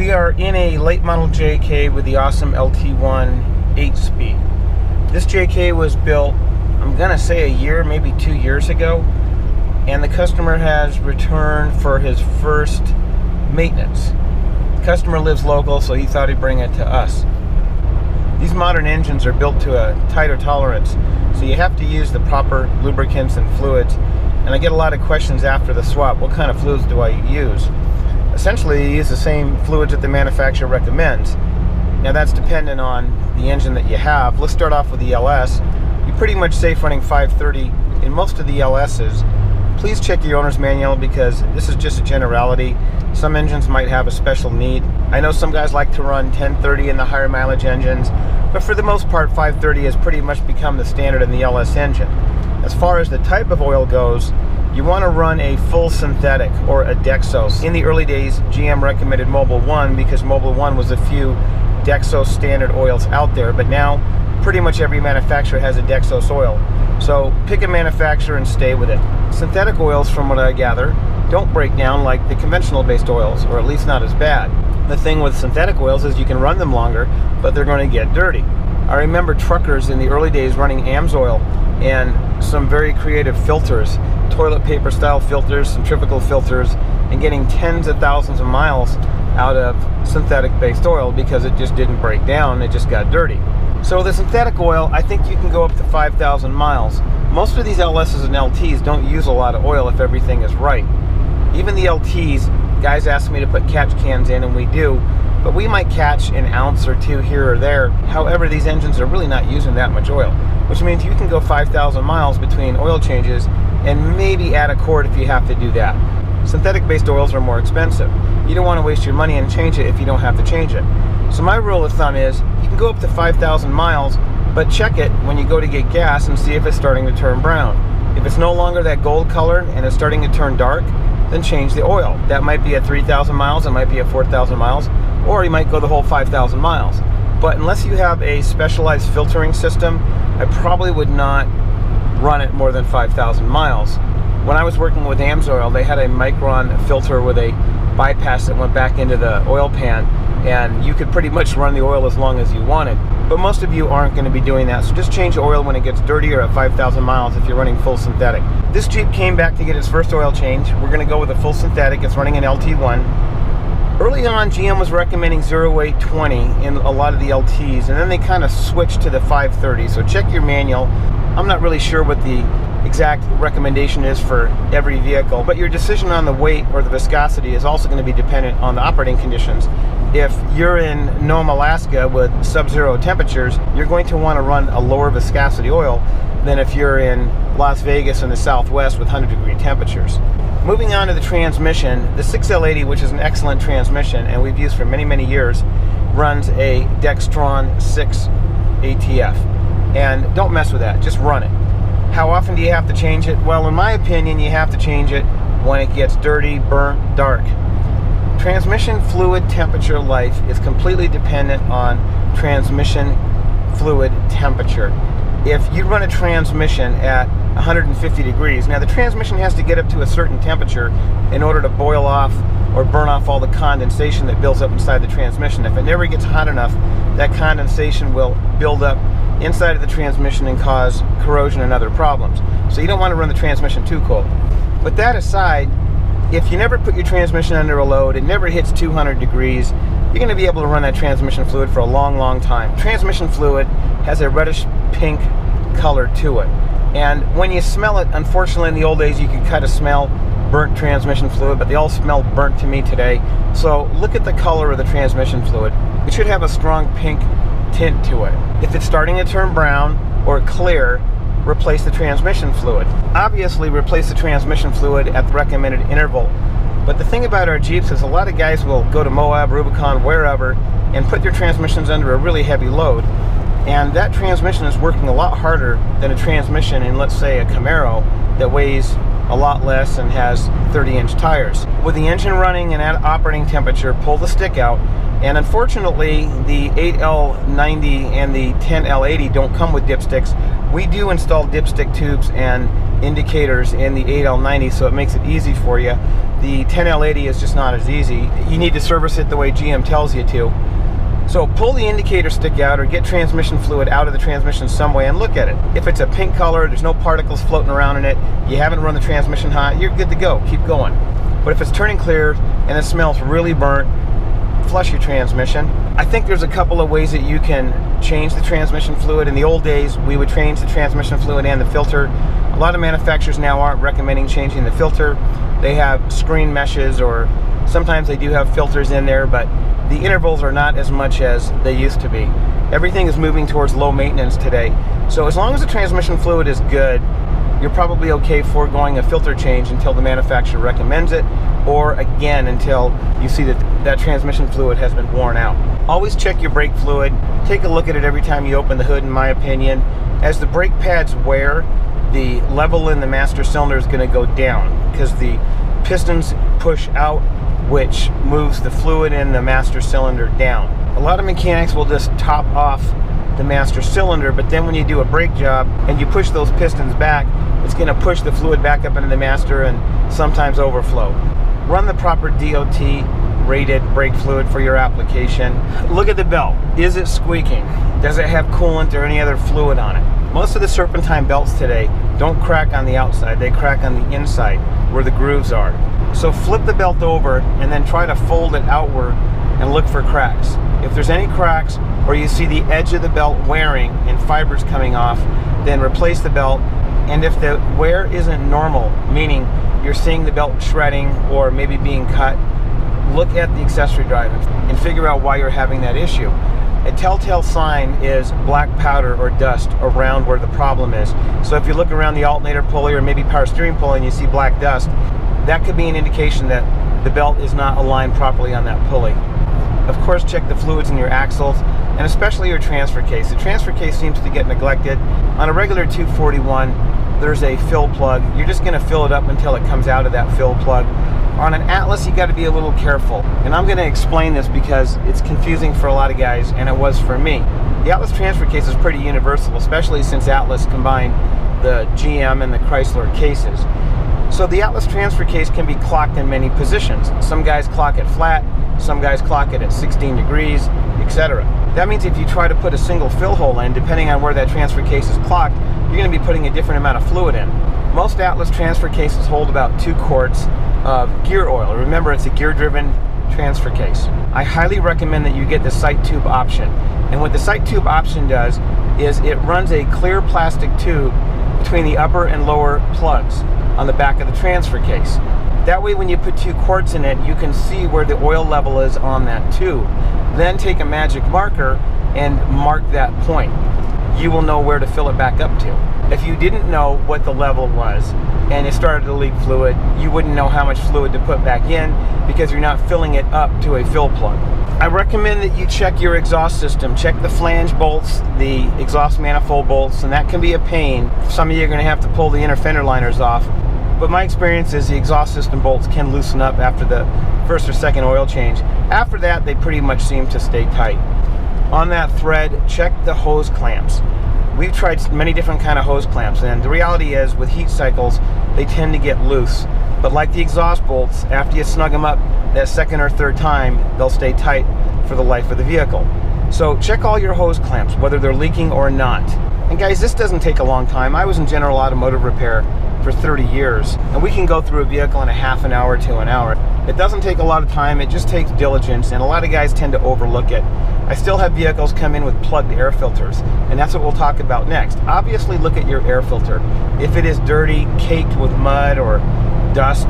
We are in a late model JK with the awesome LT1 8-speed. This JK was built, I'm gonna say a year, maybe 2 years ago, and the customer has returned for his first maintenance. The customer lives local, so he thought he'd bring it to us. These modern engines are built to a tighter tolerance, so you have to use the proper lubricants and fluids, and I get a lot of questions after the swap, what kind of fluids do I use? Essentially, you use the same fluids that the manufacturer recommends. Now that's dependent on the engine that you have. Let's start off with the LS. You're pretty much safe running 530 in most of the LS's. Please check your owner's manual because this is just a generality. Some engines might have a special need. I know some guys like to run 1030 in the higher mileage engines, but for the most part 530 has pretty much become the standard in the LS engine. As far as the type of oil goes, you want to run a full synthetic or a Dexos. In the early days, GM recommended Mobil 1 because Mobil 1 was a few Dexos standard oils out there, but now pretty much every manufacturer has a Dexos oil. So pick a manufacturer and stay with it. Synthetic oils, from what I gather, don't break down like the conventional based oils, or at least not as bad. The thing with synthetic oils is you can run them longer, but they're going to get dirty. I remember truckers in the early days running AMSOIL and some very creative filters, toilet paper style filters, centrifugal filters, and getting tens of thousands of miles out of synthetic based oil because it just didn't break down, it just got dirty. So the synthetic oil, I think you can go up to 5,000 miles. Most of these LS's and LT's don't use a lot of oil if everything is right. Even the LT's, guys ask me to put catch cans in, and we do, but we might catch an ounce or two here or there. However, these engines are really not using that much oil, which means you can go 5,000 miles between oil changes and maybe add a quart if you have to do that. Synthetic based oils are more expensive. You don't want to waste your money and change it if you don't have to change it. So my rule of thumb is you can go up to 5,000 miles, but check it when you go to get gas and see if it's starting to turn brown. If it's no longer that gold color and it's starting to turn dark, then change the oil. That might be at 3,000 miles, it might be at 4,000 miles, or you might go the whole 5,000 miles. But unless you have a specialized filtering system, I probably would not run it more than 5,000 miles. When I was working with AMSOIL, they had a micron filter with a bypass that went back into the oil pan, and you could pretty much run the oil as long as you wanted. But most of you aren't going to be doing that, so just change the oil when it gets dirtier at 5,000 miles if you're running full synthetic. This Jeep came back to get its first oil change. We're going to go with a full synthetic. It's running an LT1. Early on, GM was recommending 0820 in a lot of the LTs, and then they kind of switched to the 530, so check your manual. I'm not really sure what the exact recommendation is for every vehicle, but your decision on the weight or the viscosity is also going to be dependent on the operating conditions. If you're in Nome, Alaska with sub-zero temperatures, you're going to want to run a lower viscosity oil than if you're in Las Vegas in the Southwest with 100-degree temperatures. Moving on to the transmission, the 6L80, which is an excellent transmission and we've used for many, many years, runs a Dextron 6 ATF. And don't mess with that, just run it. How often do you have to change it? Well, in my opinion, you have to change it when it gets dirty, burnt, dark. Transmission fluid temperature life is completely dependent on transmission fluid temperature. If you run a transmission at 150 degrees, now the transmission has to get up to a certain temperature in order to boil off or burn off all the condensation that builds up inside the transmission. If it never gets hot enough, that condensation will build up inside of the transmission and cause corrosion and other problems. So you don't want to run the transmission too cold. But that aside, if you never put your transmission under a load, it never hits 200 degrees, you're going to be able to run that transmission fluid for a long, long time. Transmission fluid has a reddish pink color to it. And when you smell it, unfortunately in the old days you could kind of smell burnt transmission fluid, but they all smell burnt to me today. So look at the color of the transmission fluid. It should have a strong pink tint to it. If it's starting to turn brown or clear, replace the transmission fluid. Obviously replace the transmission fluid at the recommended interval. But the thing about our Jeeps is a lot of guys will go to Moab, Rubicon, wherever, and put their transmissions under a really heavy load. And that transmission is working a lot harder than a transmission in, let's say, a Camaro that weighs a lot less and has 30-inch tires. With the engine running and at operating temperature, pull the stick out. And unfortunately, the 8L90 and the 10L80 don't come with dipsticks. We do install dipstick tubes and indicators in the 8L90, so it makes it easy for you. The 10L80 is just not as easy. You need to service it the way GM tells you to. So pull the indicator stick out or get transmission fluid out of the transmission some way and look at it. If it's a pink color, there's no particles floating around in it, you haven't run the transmission hot, you're good to go, keep going. But if it's turning clear and it smells really burnt, flush your transmission. I think there's a couple of ways that you can change the transmission fluid. In the old days, we would change the transmission fluid and the filter. A lot of manufacturers now aren't recommending changing the filter. They have screen meshes, or sometimes they do have filters in there, but the intervals are not as much as they used to be. Everything is moving towards low maintenance today. So as long as the transmission fluid is good, you're probably okay foregoing a filter change until the manufacturer recommends it, or again until you see that that transmission fluid has been worn out. Always check your brake fluid. Take a look at it every time you open the hood, in my opinion. As the brake pads wear, the level in the master cylinder is going to go down because the pistons push out, which moves the fluid in the master cylinder down. A lot of mechanics will just top off the master cylinder, but then when you do a brake job and you push those pistons back, it's going to push the fluid back up into the master and sometimes overflow. Run the proper DOT rated brake fluid for your application. Look at the belt. Is it squeaking? Does it have coolant or any other fluid on it? Most of the serpentine belts today don't crack on the outside, they crack on the inside where the grooves are. So flip the belt over and then try to fold it outward and look for cracks. If there's any cracks or you see the edge of the belt wearing and fibers coming off, then replace the belt. And if the wear isn't normal, meaning you're seeing the belt shredding or maybe being cut, look at the accessory drive and figure out why you're having that issue. A telltale sign is black powder or dust around where the problem is. So if you look around the alternator pulley or maybe power steering pulley and you see black dust, that could be an indication that the belt is not aligned properly on that pulley. Of course, check the fluids in your axles and especially your transfer case. The transfer case seems to get neglected. On a regular 241, there's a fill plug. You're just going to fill it up until it comes out of that fill plug. On an Atlas, you got to be a little careful. And I'm going to explain this because it's confusing for a lot of guys, and it was for me. The Atlas transfer case is pretty universal, especially since Atlas combined the GM and the Chrysler cases. So the Atlas transfer case can be clocked in many positions. Some guys clock it flat, some guys clock it at 16 degrees, etc. That means if you try to put a single fill hole in, depending on where that transfer case is clocked, you're going to be putting a different amount of fluid in. Most Atlas transfer cases hold about 2 quarts of gear oil. Remember, it's a gear-driven transfer case. I highly recommend that you get the sight tube option. And what the sight tube option does is it runs a clear plastic tube between the upper and lower plugs on the back of the transfer case. That way when you put 2 quarts in it, you can see where the oil level is on that tube. Then take a magic marker and mark that point. You will know where to fill it back up to. If you didn't know what the level was and it started to leak fluid, you wouldn't know how much fluid to put back in because you're not filling it up to a fill plug. I recommend that you check your exhaust system. Check the flange bolts, the exhaust manifold bolts, and that can be a pain. Some of you are going to have to pull the inner fender liners off. But my experience is the exhaust system bolts can loosen up after the first or second oil change. After that, they pretty much seem to stay tight. On that thread, check the hose clamps. We've tried many different kind of hose clamps, and the reality is with heat cycles, they tend to get loose. But like the exhaust bolts, after you snug them up that second or third time, they'll stay tight for the life of the vehicle. So check all your hose clamps, whether they're leaking or not. And guys, this doesn't take a long time. I was in general automotive repair for 30 years, and we can go through a vehicle in a half an hour to an hour. It doesn't take a lot of time, it just takes diligence, and a lot of guys tend to overlook it. I still have vehicles come in with plugged air filters, and that's what we'll talk about next. Obviously, look at your air filter. If it is dirty, caked with mud or dust,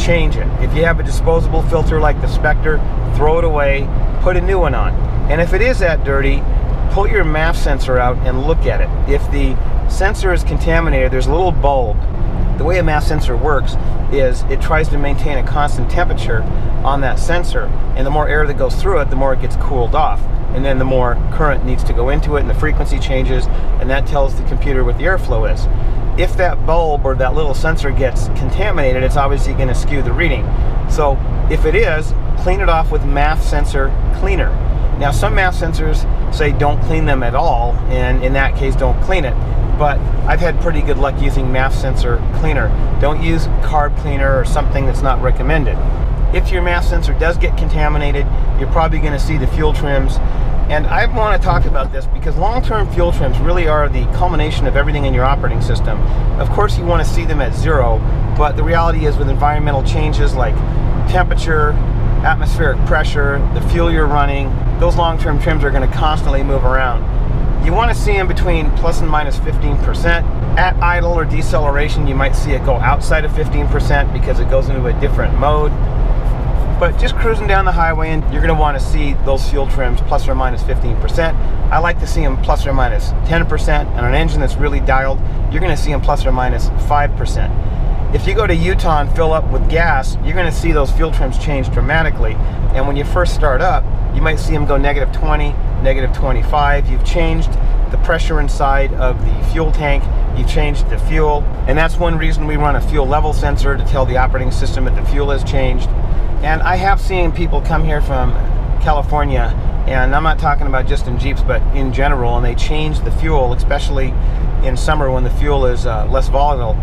change it. If you have a disposable filter like the Spectre, throw it away, put a new one on. And if it is that dirty, pull your MAF sensor out and look at it. If the sensor is contaminated, there's a little bulb. The way a MAF sensor works is it tries to maintain a constant temperature on that sensor, and the more air that goes through it, the more it gets cooled off, and then the more current needs to go into it, and the frequency changes, and that tells the computer what the airflow is. If that bulb or that little sensor gets contaminated, it's obviously going to skew the reading. So if it is, clean it off with MAF sensor cleaner. Now some MAF sensors say don't clean them at all, and in that case don't clean it. but I've had pretty good luck using MAF sensor cleaner. Don't use carb cleaner or something that's not recommended. If your MAF sensor does get contaminated, you're probably going to see the fuel trims. And I want to talk about this because long-term fuel trims really are the culmination of everything in your operating system. Of course, you want to see them at 0, but the reality is with environmental changes like temperature, atmospheric pressure, the fuel you're running, those long-term trims are going to constantly move around. You want to see them between plus and minus 15%. At idle or deceleration, you might see it go outside of 15% because it goes into a different mode. But just cruising down the highway, and you're going to want to see those fuel trims plus or minus 15%. I like to see them plus or minus 10%, and on an engine that's really dialed, you're going to see them plus or minus 5%. If you go to Utah and fill up with gas, you're going to see those fuel trims change dramatically. And when you first start up, you might see them go negative 20, negative 25. You've changed the pressure inside of the fuel tank. You've changed the fuel. And that's one reason we run a fuel level sensor to tell the operating system that the fuel has changed. And I have seen people come here from California, and I'm not talking about just in Jeeps, but in general, and they change the fuel, especially in summer when the fuel is less volatile,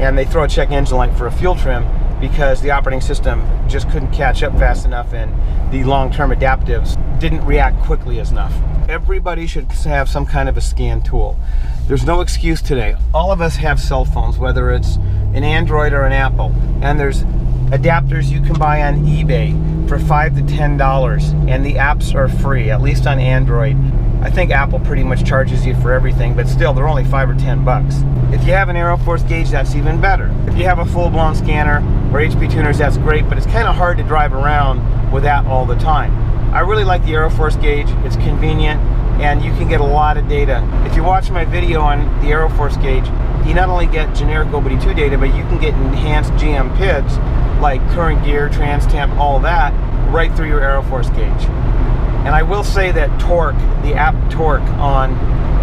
and they throw a check engine light for a fuel trim because the operating system just couldn't catch up fast enough and the long-term adaptives didn't react quickly enough. Everybody should have some kind of a scan tool. There's no excuse today. All of us have cell phones, whether it's an Android or an Apple, and there's adapters you can buy on eBay for $5 to $10, and the apps are free, at least on Android. I think Apple pretty much charges you for everything, but still, they're only $5 or $10. If you have an Aeroforce gauge, that's even better. If you have a full-blown scanner or HP tuners, that's great, but it's kind of hard to drive around with that all the time. I really like the Aeroforce gauge. It's convenient, and you can get a lot of data. If you watch my video on the Aeroforce gauge, you not only get generic OBD2 data, but you can get enhanced GM PIDs like current gear, trans temp, all that, right through your Aeroforce gauge. And I will say that torque, the app torque on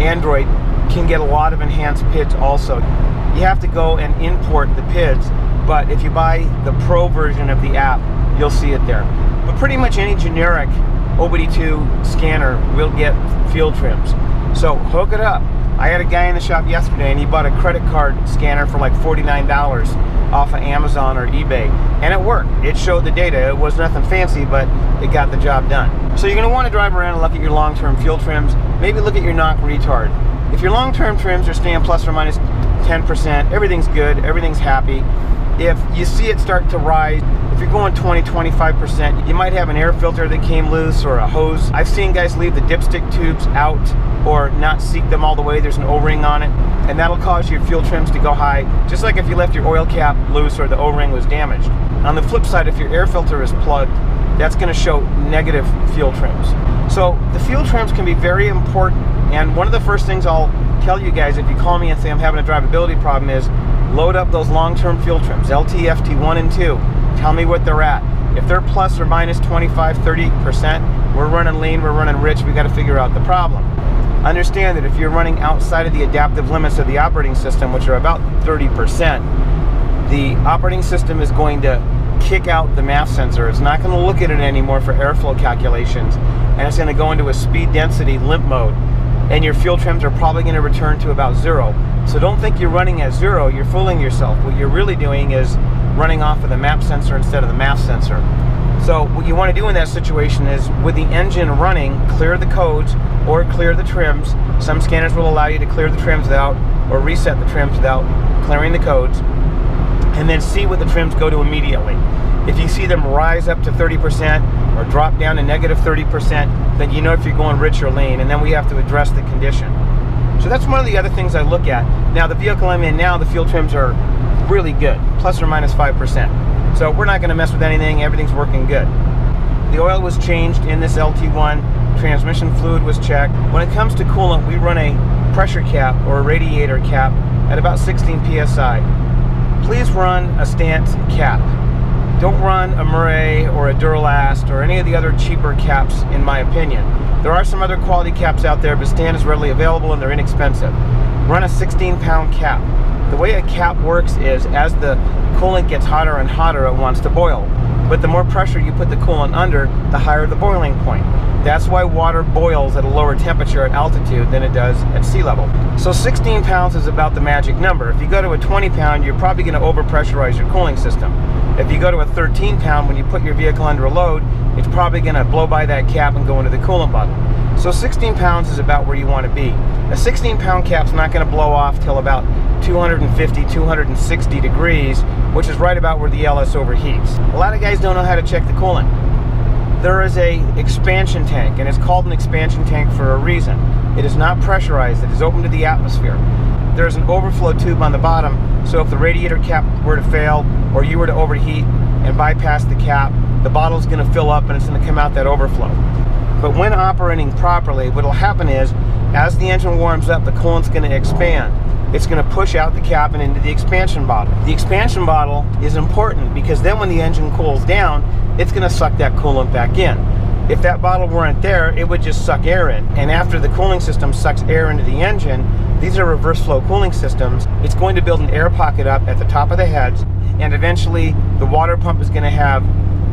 Android, can get a lot of enhanced PIDs also. You have to go and import the PIDs, but if you buy the Pro version of the app, you'll see it there. But pretty much any generic OBD2 scanner will get fuel trims. So hook it up. I had a guy in the shop yesterday and he bought a credit card scanner for like $49 off of Amazon or eBay, and it worked. It showed the data. It was nothing fancy, but it got the job done. So you're going to want to drive around and look at your long-term fuel trims. Maybe look at your knock retard. If your long-term trims are staying plus or minus 10%, everything's good, everything's happy. If you see it start to rise, if you're going 20, 25%, you might have an air filter that came loose or a hose. I've seen guys leave the dipstick tubes out or not seat them all the way. There's an O-ring on it, and that'll cause your fuel trims to go high, just like if you left your oil cap loose or the O-ring was damaged. On the flip side, if your air filter is plugged, that's going to show negative fuel trims. So the fuel trims can be very important, and one of the first things I'll tell you guys if you call me and say I'm having a drivability problem is load up those long-term fuel trims, LT, FT 1 and 2. Tell me what they're at. If they're plus or minus 25, 30%, we're running lean, we're running rich, we got to figure out the problem. Understand that if you're running outside of the adaptive limits of the operating system, which are about 30%, the operating system is going to kick out the MAF sensor. It's not going to look at it anymore for airflow calculations, and it's going to go into a speed density limp mode, and your fuel trims are probably going to return to about 0. So don't think you're running at 0, you're fooling yourself. What you're really doing is running off of the MAP sensor instead of the MAF sensor. So what you want to do in that situation is, with the engine running, clear the codes or clear the trims. Some scanners will allow you to clear the trims without, or reset the trims without clearing the codes, and then see what the trims go to immediately. If you see them rise up to 30% or drop down to negative 30%, then you know if you're going rich or lean, and then we have to address the condition. So that's one of the other things I look at. Now, the vehicle I'm in now, the fuel trims are really good, plus or minus 5%. So we're not going to mess with anything, everything's working good. The oil was changed in this LT1, transmission fluid was checked. When it comes to coolant, we run a pressure cap or a radiator cap at about 16 psi. Please run a Stance cap. Don't run a Murray or a Duralast or any of the other cheaper caps, in my opinion. There are some other quality caps out there, but Stan is readily available and they're inexpensive. Run a 16-pound cap. The way a cap works is, as the coolant gets hotter and hotter, it wants to boil. But the more pressure you put the coolant under, the higher the boiling point. That's why water boils at a lower temperature at altitude than it does at sea level. So 16 pounds is about the magic number. If you go to a 20 pound, you're probably going to overpressurize your cooling system. If you go to a 13 pound, when you put your vehicle under a load, it's probably going to blow by that cap and go into the coolant bottle. So 16 pounds is about where you want to be. A 16 pound cap's not going to blow off till about 250, 260 degrees, which is right about where the LS overheats. A lot of guys don't know how to check the coolant. There is a expansion tank, and it's called an expansion tank for a reason. It is not pressurized, it is open to the atmosphere. There's an overflow tube on the bottom, so if the radiator cap were to fail or you were to overheat and bypass the cap, the bottle's going to fill up and it's going to come out that overflow. But when operating properly, what will happen is, as the engine warms up, the coolant's going to expand. It's going to push out the cap and into the expansion bottle. The expansion bottle is important because then when the engine cools down, it's going to suck that coolant back in. If that bottle weren't there, it would just suck air in. And after the cooling system sucks air into the engine, these are reverse flow cooling systems, it's going to build an air pocket up at the top of the heads, and eventually the water pump is going to have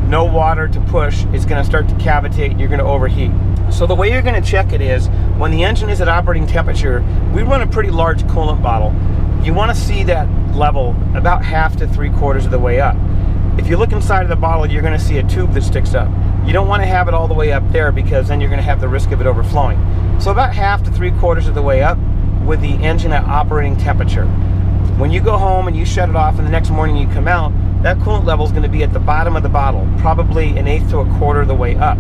no water to push. It's going to start to cavitate and you're going to overheat. So the way you're going to check it is, when the engine is at operating temperature, we run a pretty large coolant bottle. You want to see that level about half to 3/4 of the way up. If you look inside of the bottle, you're going to see a tube that sticks up. You don't want to have it all the way up there because then you're going to have the risk of it overflowing. So about half to 3/4 of the way up with the engine at operating temperature. When you go home and you shut it off and the next morning you come out, that coolant level is going to be at the bottom of the bottle, probably 1/8 to 1/4 of the way up.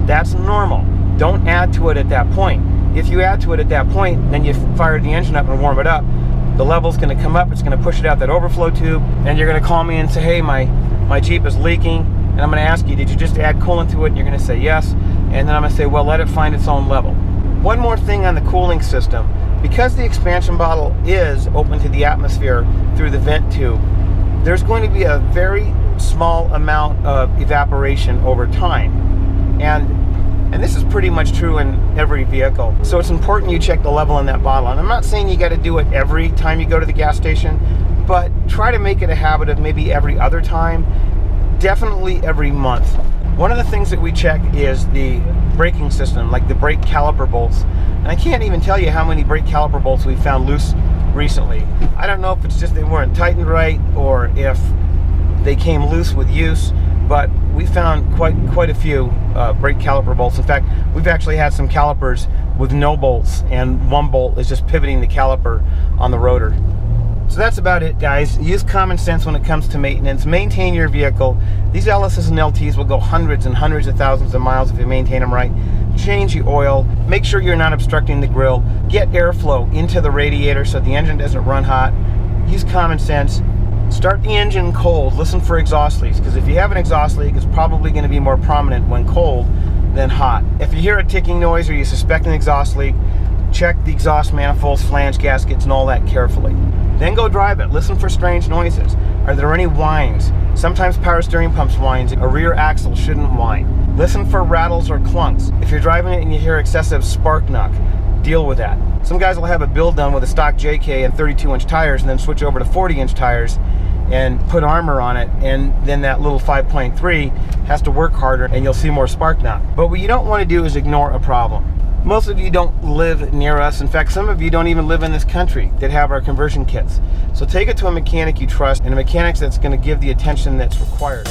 That's normal. Don't add to it at that point. If you add to it at that point, then you fire the engine up and warm it up. The level's going to come up, it's going to push it out that overflow tube, and you're going to call me and say, hey, my Jeep is leaking, and I'm going to ask you, did you just add coolant to it? And you're going to say yes, and then I'm going to say, well, let it find its own level. One more thing on the cooling system. Because the expansion bottle is open to the atmosphere through the vent tube, there's going to be a very small amount of evaporation over time. And this is pretty much true in every vehicle. So it's important you check the level in that bottle. And I'm not saying you got to do it every time you go to the gas station, but try to make it a habit of maybe every other time, definitely every month. One of the things that we check is the braking system, like the brake caliper bolts. And I can't even tell you how many brake caliper bolts we found loose recently. I don't know if it's just they weren't tightened right or if they came loose with use, but we found quite a few brake caliper bolts. In fact, we've actually had some calipers with no bolts, and one bolt is just pivoting the caliper on the rotor. So that's about it, guys. Use common sense when it comes to maintenance. Maintain your vehicle. These LSs and LTs will go hundreds and hundreds of thousands of miles if you maintain them right. Change the oil. Make sure you're not obstructing the grill. Get airflow into the radiator so the engine doesn't run hot. Use common sense. Start the engine cold. Listen for exhaust leaks, because if you have an exhaust leak, it's probably going to be more prominent when cold than hot. If you hear a ticking noise or you suspect an exhaust leak, check the exhaust manifolds, flange gaskets, and all that carefully. Then go drive it. Listen for strange noises. Are there any whines? Sometimes power steering pumps whines. A rear axle shouldn't whine. Listen for rattles or clunks. If you're driving it and you hear excessive spark knock, deal with that. Some guys will have a build done with a stock JK and 32-inch tires and then switch over to 40-inch tires and put armor on it, and then that little 5.3 has to work harder and you'll see more spark knock. But what you don't want to do is ignore a problem. Most of you don't live near us. In fact, some of you don't even live in this country that have our conversion kits. So take it to a mechanic you trust and a mechanic that's going to give the attention that's required.